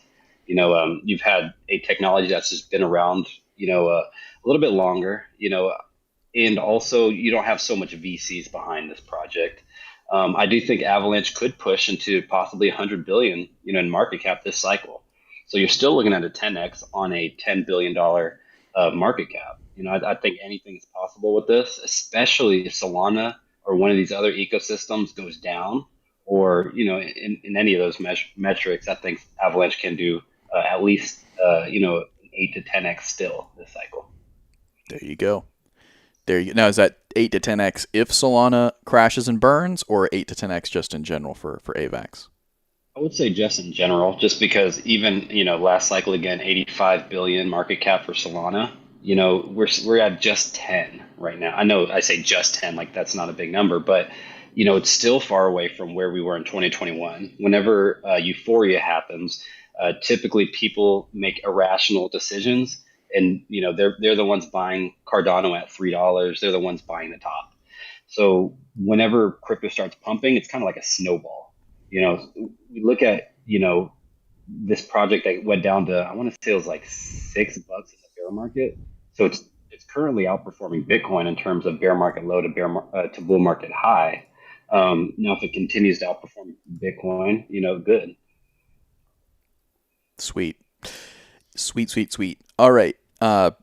You've had a technology that's just been around, a little bit longer, and also you don't have so much VCs behind this project. I do think Avalanche could push into possibly 100 billion, in market cap this cycle. So you're still looking at a 10x on a $10 billion market cap. I think anything is possible with this, especially if Solana or one of these other ecosystems goes down, or in any of those metrics. I think Avalanche can do at least 8 to 10x still this cycle. There you go. Now, is that 8 to 10x if Solana crashes and burns, or 8 to 10x just in general for AVAX? I would say just in general, just because even last cycle again, 85 billion market cap for Solana. We're at just 10 right now. I know I say just 10, like that's not a big number, but it's still far away from where we were in 2021. Whenever euphoria happens, typically people make irrational decisions, and they're the ones buying Cardano at $3. They're the ones buying the top. So whenever crypto starts pumping, it's kind of like a snowball. We look at this project that went down to, I want to say it was like $6 in the bear market. So it's currently outperforming Bitcoin in terms of bear market low to to bull market high. Now, if it continues to outperform Bitcoin, good. Sweet. Sweet, sweet, sweet. All right. Now,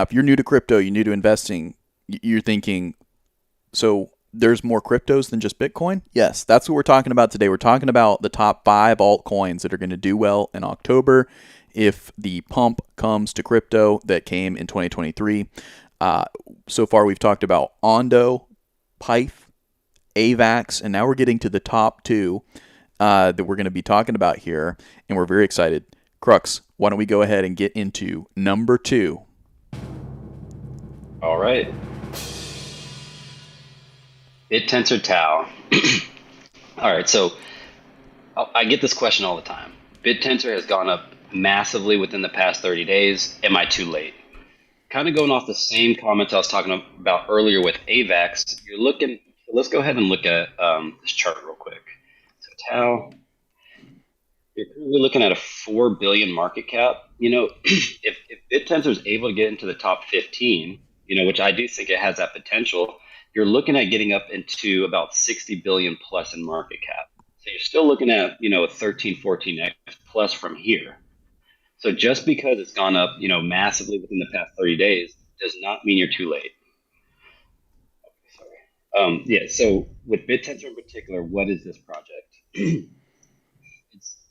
if you're new to crypto, you're new to investing, you're thinking, so there's more cryptos than just Bitcoin? Yes, that's what we're talking about today. We're talking about the top 5 altcoins that are going to do well in October if the pump comes to crypto that came in 2023. So far, we've talked about Ondo, Pyth, AVAX, and now we're getting to the top 2 that we're going to be talking about here, and we're very excited. Crux, why don't we go ahead and get into number 2? All right. Bittensor Tau. All right, so I get this question all the time. Bittensor has gone up massively within the past 30 days. Am I too late? Kind of going off the same comments I was talking about earlier with AVAX, let's go ahead and look at this chart real quick. So Tau, you're currently looking at a 4 billion market cap. If Bittensor is able to get into the top 15, which I do think it has that potential, you're looking at getting up into about 60 billion plus in market cap. So you're still looking at, a 13, 14x plus from here. So just because it's gone up, massively within the past 30 days does not mean you're too late. Sorry. Yeah. So with Bittensor in particular, what is this project?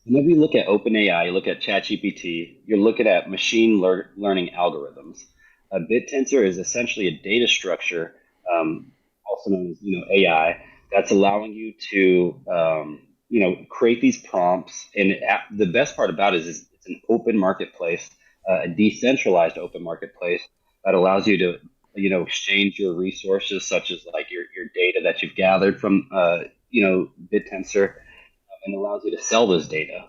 Whenever you look at OpenAI, you look at ChatGPT, you're looking at machine learning algorithms. A Bittensor is essentially a data structure, also known as AI, that's allowing you to create these prompts. And the best part about it is it's an open marketplace, a decentralized open marketplace that allows you to exchange your resources, such as like your data that you've gathered from Bittensor, and allows you to sell this data.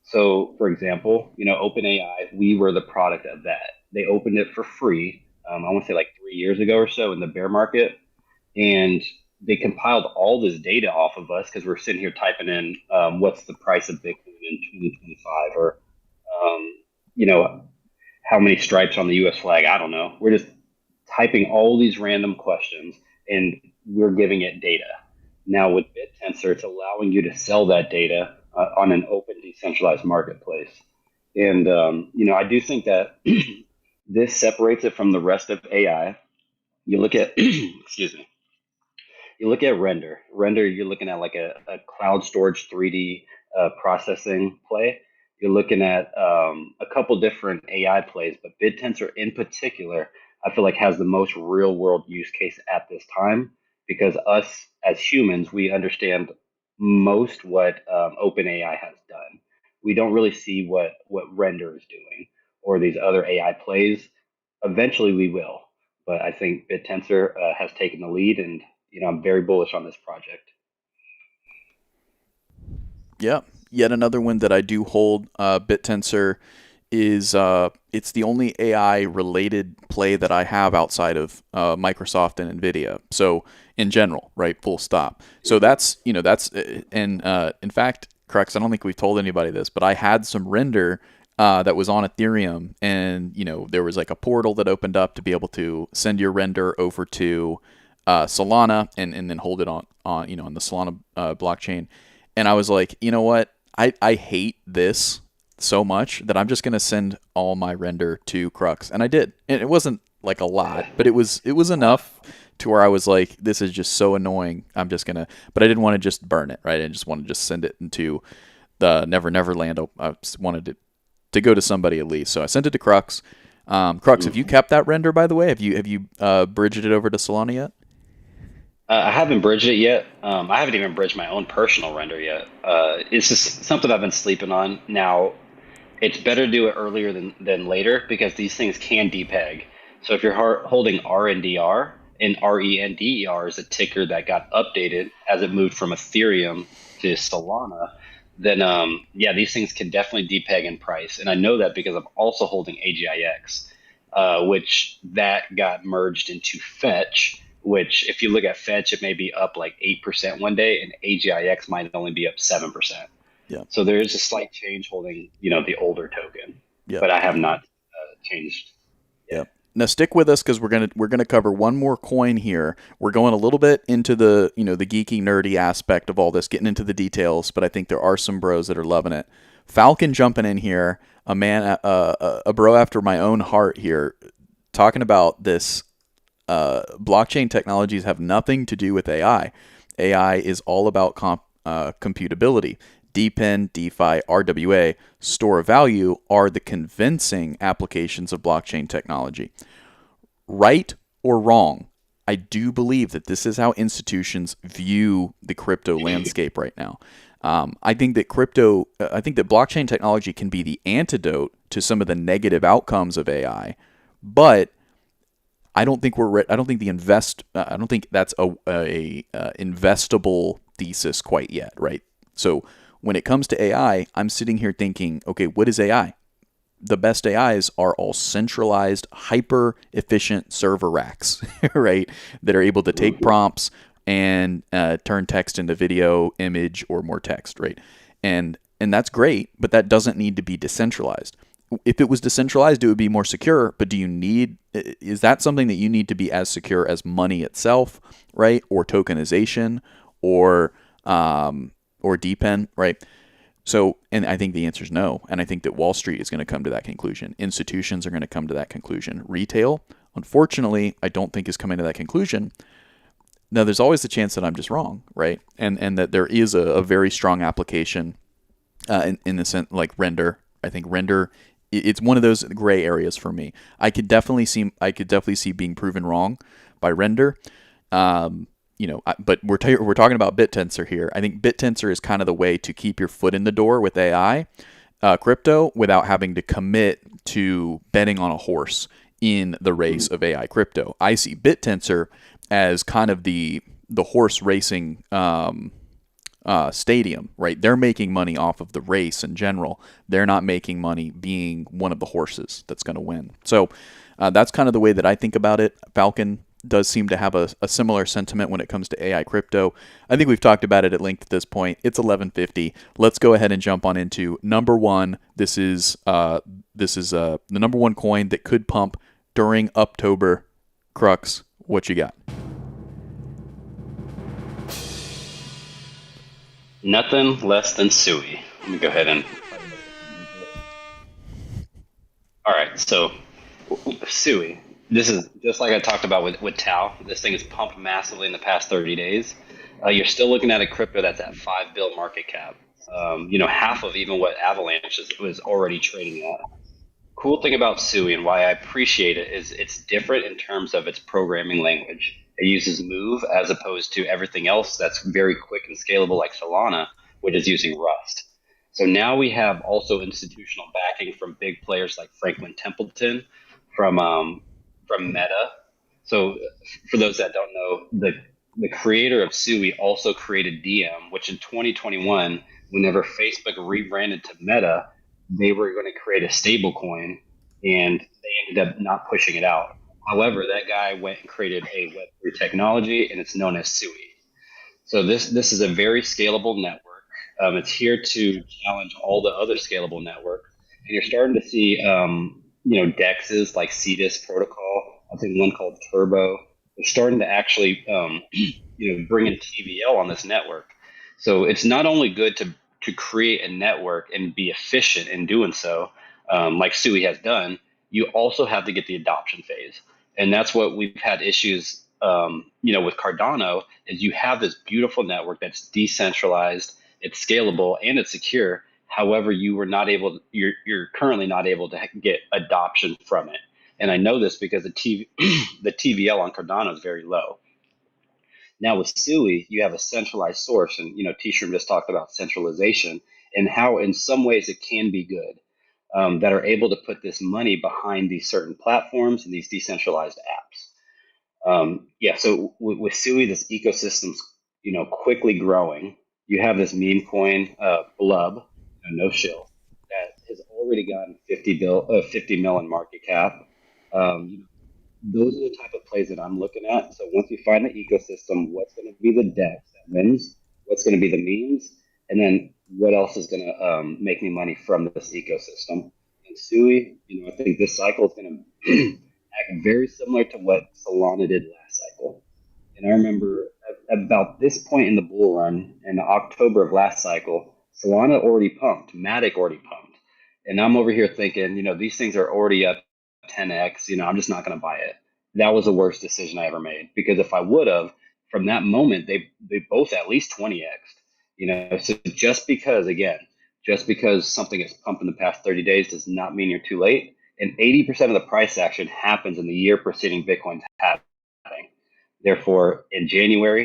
So, for example, OpenAI, we were the product of that. They opened it for free. I want to say like 3 years ago or so in the bear market, and they compiled all this data off of us because we're sitting here typing in what's the price of Bitcoin in 2025, or you know how many stripes on the U.S. flag. I don't know. We're just typing all these random questions, and we're giving it data. Now with BitTensor, it's allowing you to sell that data on an open, decentralized marketplace. And I do think that this separates it from the rest of AI. You look at, excuse me, you look at render, you're looking at like a cloud storage 3D processing play. You're looking at a couple different AI plays, but BitTensor in particular, I feel like has the most real world use case at this time, because us as humans, we understand most what OpenAI has done. We don't really see what render is doing or these other AI plays. Eventually we will, but I think BitTensor has taken the lead, and I'm very bullish on this project. Yeah, yet another one that I do hold. BitTensor is it's the only AI related play that I have outside of Microsoft and Nvidia. So in general, right? Full stop. So that's and in fact, Crux, I don't think we've told anybody this, but I had some render that was on Ethereum, and there was like a portal that opened up to be able to send your render over to Solana, and then hold it on the Solana blockchain. And I was like, you know what? I hate this so much that I'm just gonna send all my render to Crux, and I did. And it wasn't like a lot, but it was enough to where I was like, this is just so annoying. I'm just gonna, but I didn't want to just burn it, right? I just wanted to just send it into the Never Never Land. I wanted it to go to somebody at least, so I sent it to Crux. Crux, have you kept that render, by the way? Have you bridged it over to Solana yet? I haven't bridged it yet. I haven't even bridged my own personal render yet. It's just something I've been sleeping on. Now, it's better to do it earlier than later, because these things can depeg. So if you're holding RNDR, and RENDER is a ticker that got updated as it moved from Ethereum to Solana, then yeah, these things can definitely depeg in price. And I know that because I'm also holding AGIX, which that got merged into Fetch. Which, if you look at Fetch, it may be up like 8% one day, and AGIX might only be up 7%. Yeah. So there is a slight change holding, the older token, Yeah. but I have not changed Yeah. yet. Now stick with us because we're gonna cover one more coin here. We're going a little bit into the the geeky nerdy aspect of all this, getting into the details. But I think there are some bros that are loving it. Falcon jumping in here, a man, a bro after my own heart here, talking about this. Blockchain technologies have nothing to do with AI. AI is all about computability. DePIN, DeFi, RWA, store of value are the convincing applications of blockchain technology. Right or wrong, I do believe that this is how institutions view the crypto landscape right now. I think that blockchain technology can be the antidote to some of the negative outcomes of AI, but I don't think I don't think that's a investable thesis quite yet, right? So when it comes to AI, I'm sitting here thinking, okay, what is AI? The best AIs are all centralized, hyper efficient server racks, right? That are able to take prompts and turn text into video, image, or more text, right? And that's great, but that doesn't need to be decentralized. If it was decentralized, it would be more secure. But is that something that you need to be as secure as money itself, right? Or tokenization, or DePIN, right? So, and I think the answer is no. And I think that Wall Street is going to come to that conclusion. Institutions are going to come to that conclusion. Retail, unfortunately, I don't think is coming to that conclusion. Now, there's always the chance that I'm just wrong, right? And that there is a very strong application in the sense like render. I think render, it's one of those gray areas for me. I could definitely see being proven wrong by render. but we're talking about Bittensor here. I think Bittensor is kind of the way to keep your foot in the door with AI crypto without having to commit to betting on a horse in the race of AI crypto. I see Bittensor as kind of the horse racing stadium, right? They're making money off of the race in general. They're not making money being one of the horses that's going to win. So that's kind of the way that I think about it. Falcon does seem to have a similar sentiment when it comes to AI crypto. I think we've talked about it at length at this point. It's 11:50. Let's go ahead and jump on into number one. This is the number one coin that could pump during October. Crux, what you got? Nothing less than Sui. Let me go ahead and. All right, so Sui. This is just like I talked about with Tau. This thing has pumped massively in the past 30 days. You're still looking at a crypto that's at 5 bill market cap. Half of even what Avalanche was already trading at. Cool thing about Sui and why I appreciate it is it's different in terms of its programming language. It uses Move as opposed to everything else that's very quick and scalable like Solana, which is using Rust. So now we have also institutional backing from big players like Franklin Templeton, from Meta. So for those that don't know, the creator of Sui also created DM, which in 2021, whenever Facebook rebranded to Meta, they were going to create a stable coin, and they ended up not pushing it out. However, that guy went and created a Web3 technology, and it's known as Sui. So this is a very scalable network. It's here to challenge all the other scalable networks, and you're starting to see dexes like Cetus Protocol. I think one called Turbo. They're starting to actually bring in TVL on this network. So it's not only good to create a network and be efficient in doing so, like Sui has done. You also have to get the adoption phase, and that's what we've had issues. With Cardano, is you have this beautiful network that's decentralized, it's scalable, and it's secure. However, you're currently not able to get adoption from it. And I know this because the TVL on Cardano is very low. Now with Sui, you have a centralized source, and T-Shroom just talked about centralization and how, in some ways, it can be good that are able to put this money behind these certain platforms and these decentralized apps. So with Sui, this ecosystem's quickly growing. You have this meme coin, Blub, no shill, that has already gotten 50 mil in market cap. Those are the type of plays that I'm looking at. So once you find the ecosystem, what's going to be the DEX that wins? What's going to be the memes? And then what else is going to make me money from this ecosystem? And Sui, I think this cycle is going to act very similar to what Solana did last cycle. And I remember at about this point in the bull run, in October of last cycle, Solana already pumped, Matic already pumped. And I'm over here thinking, these things are already up 10x, I'm just not going to buy it. That was the worst decision I ever made, because if I would have, from that moment, they both at least 20x. So just because something is pumped in the past 30 days does not mean you're too late. And 80% of the price action happens in the year preceding Bitcoin's halving. Therefore,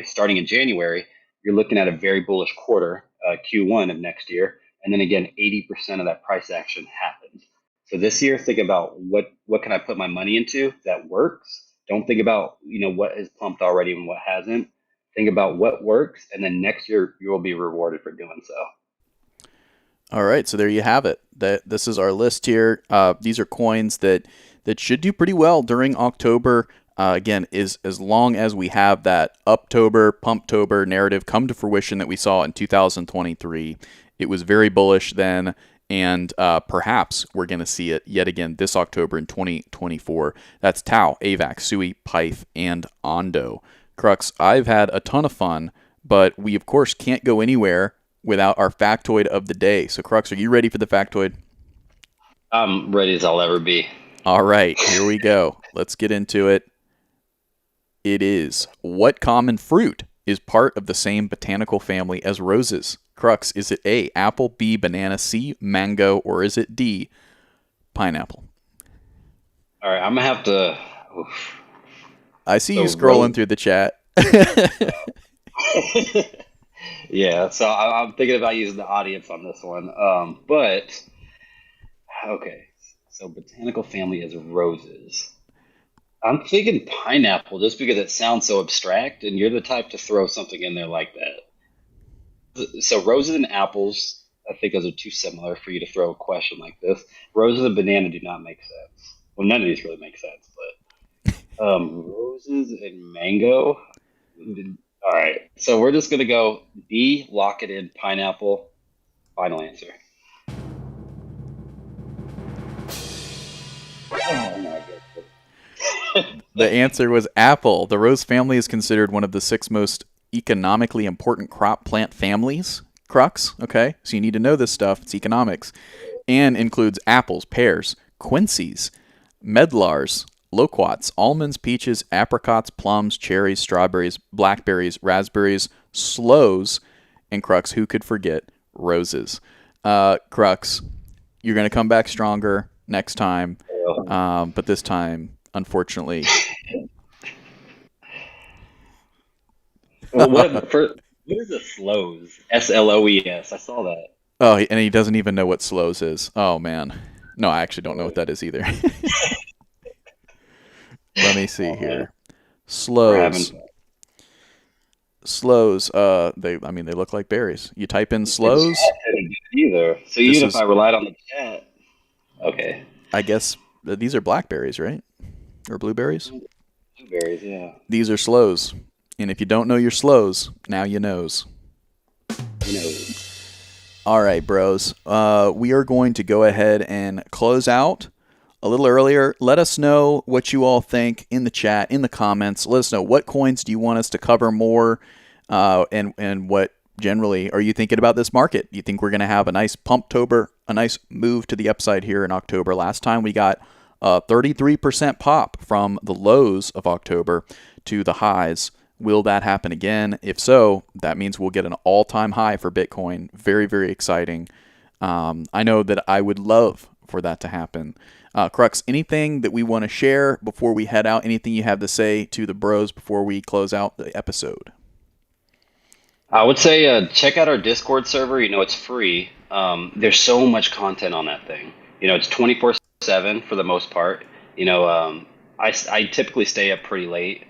starting in January, you're looking at a very bullish quarter, Q1 of next year. And then again, 80% of that price action happens. So this year, think about what can I put my money into that works. Don't think about what is pumped already and what hasn't. Think about what works, and then next year you will be rewarded for doing so. All right, so there you have it. This is our list here. These are coins that should do pretty well during October. Again, is as long as we have that Uptober, Pumptober narrative come to fruition that we saw in 2023. It was very bullish then, and perhaps we're going to see it yet again this October in 2024. That's Tau, AVAX, Sui, Pyth, and Ondo. Crux, I've had a ton of fun, but we, of course, can't go anywhere without our factoid of the day. So, Crux, are you ready for the factoid? I'm ready as I'll ever be. All right, here we go. Let's get into it. It is, what common fruit is part of the same botanical family as roses? Crux, is it A, apple, B, banana, C, mango, or is it D, pineapple? All right, I'm gonna have to. Oof. I see you scrolling through the chat. Yeah, so I'm thinking about using the audience on this one. But okay, so botanical family is roses. I'm thinking pineapple just because it sounds so abstract, and you're the type to throw something in there like that. So roses and apples, I think those are too similar for you to throw a question like this. Roses and banana do not make sense. Well, none of these really make sense, but roses and mango. All right, so we're just gonna go D, lock it in, pineapple. Final answer. Oh my goodness. The answer was apple. The rose family is considered one of the six most economically important crop plant families. Crux, okay? So you need to know this stuff. It's economics. And includes apples, pears, quinces, medlars, loquats, almonds, peaches, apricots, plums, cherries, strawberries, blackberries, raspberries, sloes, and Crux, who could forget roses? Crux, you're going to come back stronger next time. But this time, unfortunately, Well, what is a slows? Sloes. I saw that. oh, and he doesn't even know what slows is. Oh man, no, I actually don't know what that is either. Let me see Oh man, here. we're having Slows, slows. I mean, they look like berries. You type in the slows. chat didn't do it either. So This even if is, I relied on the chat, okay. I guess, these are blackberries, right? Or blueberries? Blueberries, yeah. These are slows. And if you don't know your slows, now you knows. You know, All right, bros. We are going to go ahead and close out a little earlier. Let us know what you all think in the chat, in the comments. Let us know what coins do you want us to cover more, and what generally are you thinking about this market? Do you think we're going to have a nice pumptober, a nice move to the upside here in October? Last time we got 33% pop from the lows of October to the highs. Will that happen again? If so, that means we'll get an all-time high for Bitcoin. Very, very exciting. I know that I would love for that to happen. Crux, anything that we want to share before we head out? Anything you have to say to the bros before we close out the episode? I would say check out our Discord server. You know, it's free. There's so much content on that thing. You know, it's 24/7 for the most part. You know, I typically stay up pretty late.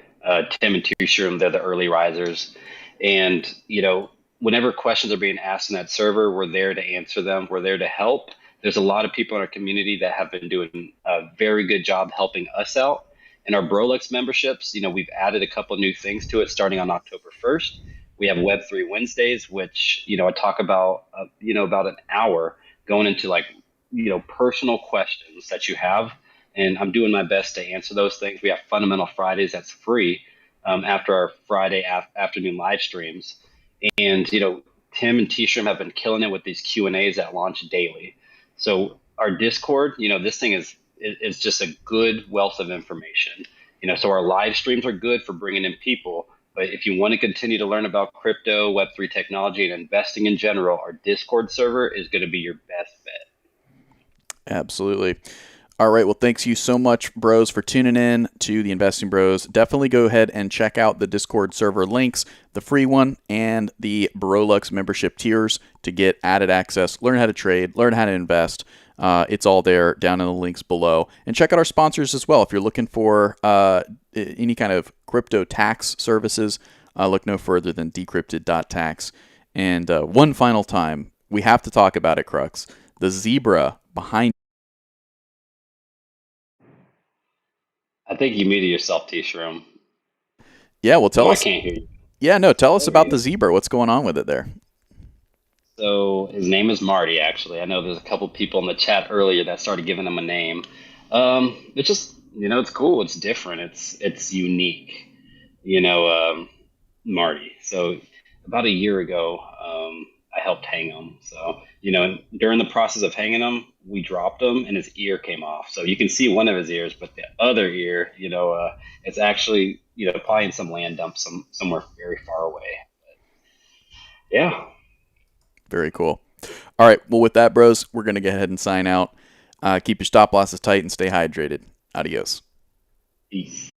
Tim and Tushroom, they're the early risers. And, you know, whenever questions are being asked in that server, we're there to answer them. We're there to help. There's a lot of people in our community that have been doing a very good job helping us out. And our Brolux memberships, you know, we've added a couple new things to it starting on October 1st. We have Web3 Wednesdays, which, you know, I talk about, you know, about an hour going into like, you know, personal questions that you have. And I'm doing my best to answer those things. We have Fundamental Fridays that's free after our Friday afternoon live streams. And, you know, Tim and T-Shrim have been killing it with these Q&As that launch daily. So our Discord, you know, this thing is just a good wealth of information. You know, so our live streams are good for bringing in people. But if you want to continue to learn about crypto, Web3 technology, and investing in general, our Discord server is going to be your best bet. Absolutely. All right. Well, thanks you so much, bros, for tuning in to the Investing Bros. Definitely go ahead and check out the Discord server links, the free one and the Brolux membership tiers to get added access, learn how to trade, learn how to invest. It's all there down in the links below. And check out our sponsors as well. If you're looking for any kind of crypto tax services, look no further than decrypted.tax. And one final time, we have to talk about it, Crux. The zebra behind. I think you muted yourself, T-Shroom. Yeah, well, tell Oh, I us. can't hear you. Yeah, no, tell us There he about the is. zebra. What's going on with it there? So his name is Marty, actually. I know there's a couple people in the chat earlier that started giving him a name. It's just, you know, it's cool. It's different. It's unique. You know, Marty. So about a year ago, I helped hang him. So, you know, during the process of hanging him, we dropped him and his ear came off. So you can see one of his ears, but the other ear, you know, it's actually, you know, probably in some land dump somewhere very far away. Yeah. Very cool. All right, well, with that, bros, we're going to go ahead and sign out. Keep your stop losses tight and stay hydrated. Adios. Peace.